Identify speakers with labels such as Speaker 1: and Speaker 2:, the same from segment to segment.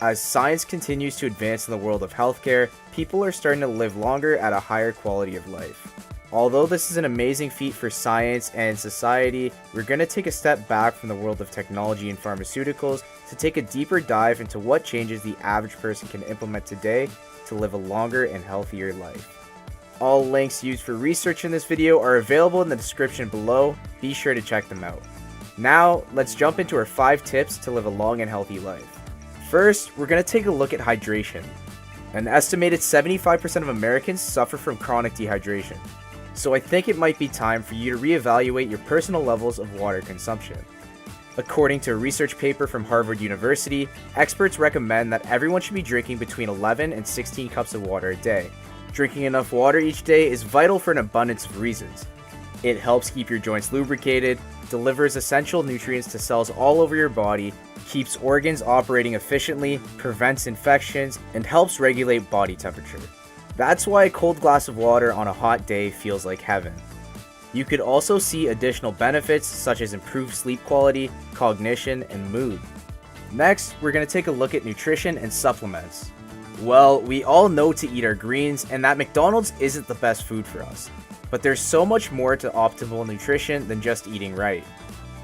Speaker 1: As science continues to advance in the world of healthcare, people are starting to live longer at a higher quality of life. Although this is an amazing feat for science and society, we're going to take a step back from the world of technology and pharmaceuticals to take a deeper dive into what changes the average person can implement today to live a longer and healthier life. All links used for research in this video are available in the description below. Be sure to check them out. Now, let's jump into our 5 tips to live a long and healthy life. First, we're going to take a look at hydration. An estimated 75% of Americans suffer from chronic dehydration. So I think it might be time for you to reevaluate your personal levels of water consumption. According to a research paper from Harvard University, experts recommend that everyone should be drinking between 11 and 16 cups of water a day. Drinking enough water each day is vital for an abundance of reasons. It helps keep your joints lubricated, delivers essential nutrients to cells all over your body, keeps organs operating efficiently, prevents infections, and helps regulate body temperature. That's why a cold glass of water on a hot day feels like heaven. You could also see additional benefits such as improved sleep quality, cognition, and mood. Next, we're going to take a look at nutrition and supplements. Well, we all know to eat our greens and that McDonald's isn't the best food for us. But there's so much more to optimal nutrition than just eating right.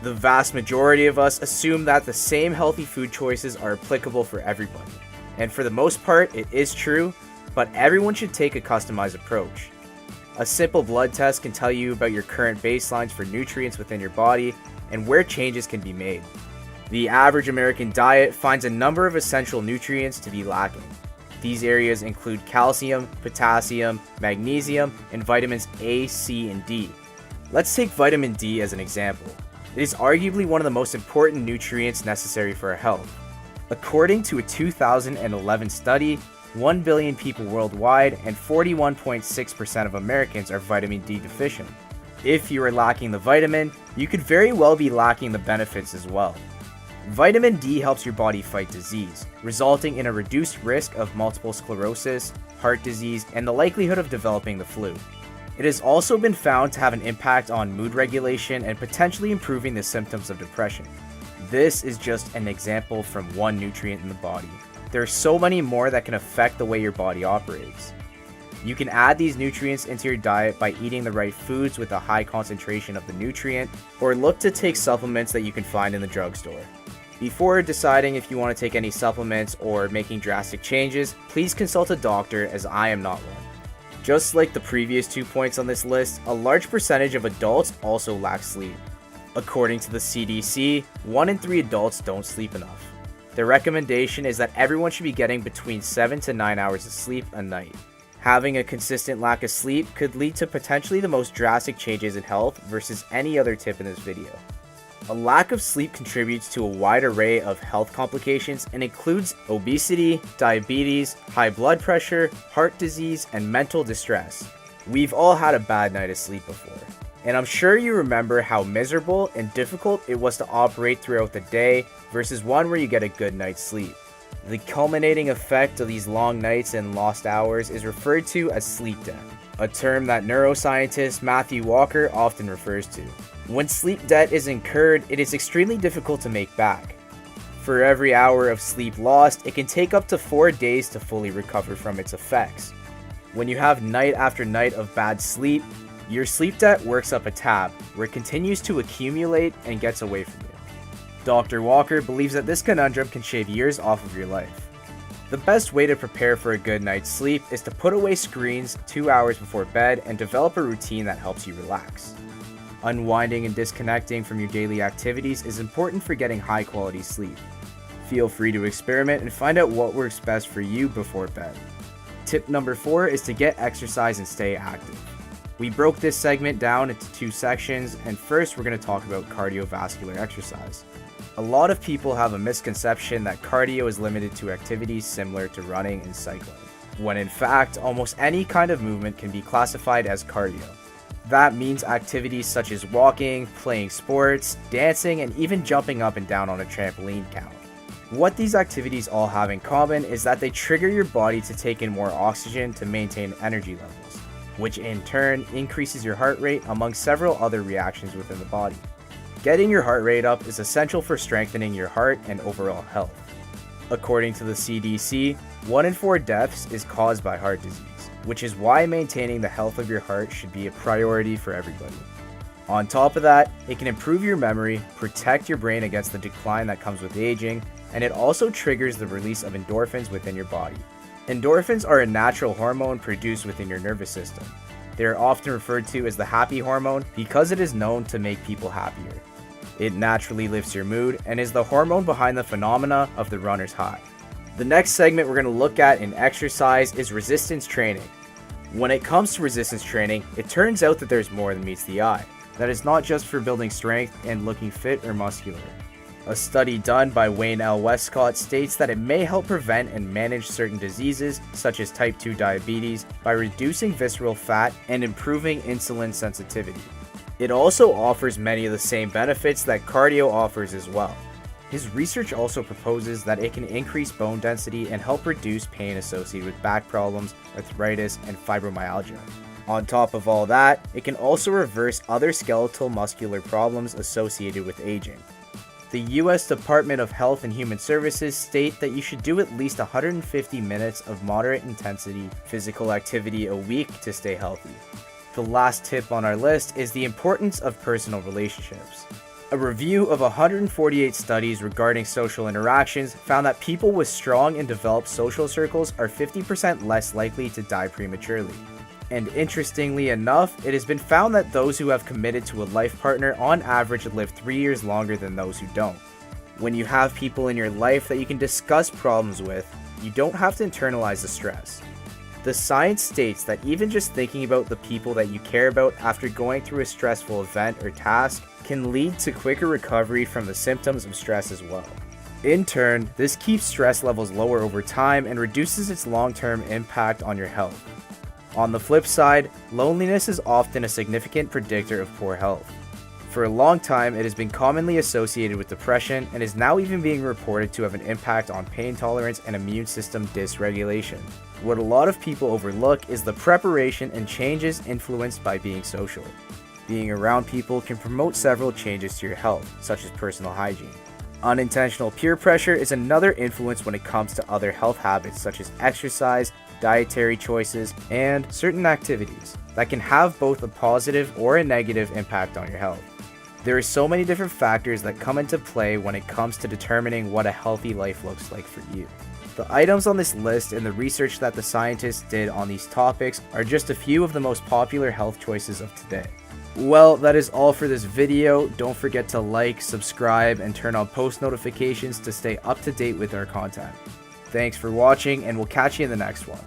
Speaker 1: The vast majority of us assume that the same healthy food choices are applicable for everybody. And for the most part, it is true, but everyone should take a customized approach. A simple blood test can tell you about your current baselines for nutrients within your body and where changes can be made. The average American diet finds a number of essential nutrients to be lacking. These areas include calcium, potassium, magnesium, and vitamins A, C, and D. Let's take vitamin D as an example. It is arguably one of the most important nutrients necessary for our health. According to a 2011 study, 1 billion people worldwide and 41.6% of Americans are vitamin D deficient. If you are lacking the vitamin, you could very well be lacking the benefits as well. Vitamin D helps your body fight disease, resulting in a reduced risk of multiple sclerosis, heart disease, and the likelihood of developing the flu. It has also been found to have an impact on mood regulation and potentially improving the symptoms of depression. This is just an example from one nutrient in the body. There are so many more that can affect the way your body operates. You can add these nutrients into your diet by eating the right foods with a high concentration of the nutrient, or look to take supplements that you can find in the drugstore. Before deciding if you want to take any supplements or making drastic changes, please consult a doctor, as I am not one. Just like the previous 2 points on this list, a large percentage of adults also lack sleep. According to the CDC, 1 in 3 adults don't sleep enough. Their recommendation is that everyone should be getting between 7 to 9 hours of sleep a night. Having a consistent lack of sleep could lead to potentially the most drastic changes in health versus any other tip in this video. A lack of sleep contributes to a wide array of health complications and includes obesity, diabetes, high blood pressure, heart disease, and mental distress. We've all had a bad night of sleep before, and I'm sure you remember how miserable and difficult it was to operate throughout the day versus one where you get a good night's sleep. The culminating effect of these long nights and lost hours is referred to as sleep debt, a term that neuroscientist Matthew Walker often refers to. When sleep debt is incurred, it is extremely difficult to make back. For every hour of sleep lost, it can take up to 4 days to fully recover from its effects. When you have night after night of bad sleep, your sleep debt works up a tab, where it continues to accumulate and gets away from you. Dr. Walker believes that this conundrum can shave years off of your life. The best way to prepare for a good night's sleep is to put away screens 2 hours before bed and develop a routine that helps you relax. Unwinding and disconnecting from your daily activities is important for getting high quality sleep. Feel free to experiment and find out what works best for you before bed. Tip number 4 is to get exercise and stay active. We broke this segment down into 2 sections, and first we're going to talk about cardiovascular exercise. A lot of people have a misconception that cardio is limited to activities similar to running and cycling, when in fact almost any kind of movement can be classified as cardio. That means activities such as walking, playing sports, dancing, and even jumping up and down on a trampoline count. What these activities all have in common is that they trigger your body to take in more oxygen to maintain energy levels, which in turn increases your heart rate among several other reactions within the body. Getting your heart rate up is essential for strengthening your heart and overall health. According to the CDC, 1 in 4 deaths is caused by heart disease, which is why maintaining the health of your heart should be a priority for everybody. On top of that, it can improve your memory, protect your brain against the decline that comes with aging, and it also triggers the release of endorphins within your body. Endorphins are a natural hormone produced within your nervous system. They are often referred to as the happy hormone because it is known to make people happier. It naturally lifts your mood and is the hormone behind the phenomena of the runner's high. The next segment we're going to look at in exercise is resistance training. When it comes to resistance training, it turns out that there's more than meets the eye. That is not just for building strength and looking fit or muscular. A study done by Wayne L. Westcott states that it may help prevent and manage certain diseases such as type 2 diabetes by reducing visceral fat and improving insulin sensitivity. It also offers many of the same benefits that cardio offers as well. His research also proposes that it can increase bone density and help reduce pain associated with back problems, arthritis, and fibromyalgia. On top of all that, it can also reverse other skeletal muscular problems associated with aging. The US Department of Health and Human Services state that you should do at least 150 minutes of moderate intensity physical activity a week to stay healthy. The last tip on our list is the importance of personal relationships. A review of 148 studies regarding social interactions found that people with strong and developed social circles are 50% less likely to die prematurely. And interestingly enough, it has been found that those who have committed to a life partner on average live 3 years longer than those who don't. When you have people in your life that you can discuss problems with, you don't have to internalize the stress. The science states that even just thinking about the people that you care about after going through a stressful event or task can lead to quicker recovery from the symptoms of stress as well. In turn, this keeps stress levels lower over time and reduces its long-term impact on your health. On the flip side, loneliness is often a significant predictor of poor health. For a long time, it has been commonly associated with depression and is now even being reported to have an impact on pain tolerance and immune system dysregulation. What a lot of people overlook is the preparation and changes influenced by being social. Being around people can promote several changes to your health, such as personal hygiene. Unintentional peer pressure is another influence when it comes to other health habits such as exercise, dietary choices, and certain activities that can have both a positive or a negative impact on your health. There are so many different factors that come into play when it comes to determining what a healthy life looks like for you. The items on this list and the research that the scientists did on these topics are just a few of the most popular health choices of today. Well, that is all for this video. Don't forget to like, subscribe, and turn on post notifications to stay up to date with our content. Thanks for watching, and we'll catch you in the next one.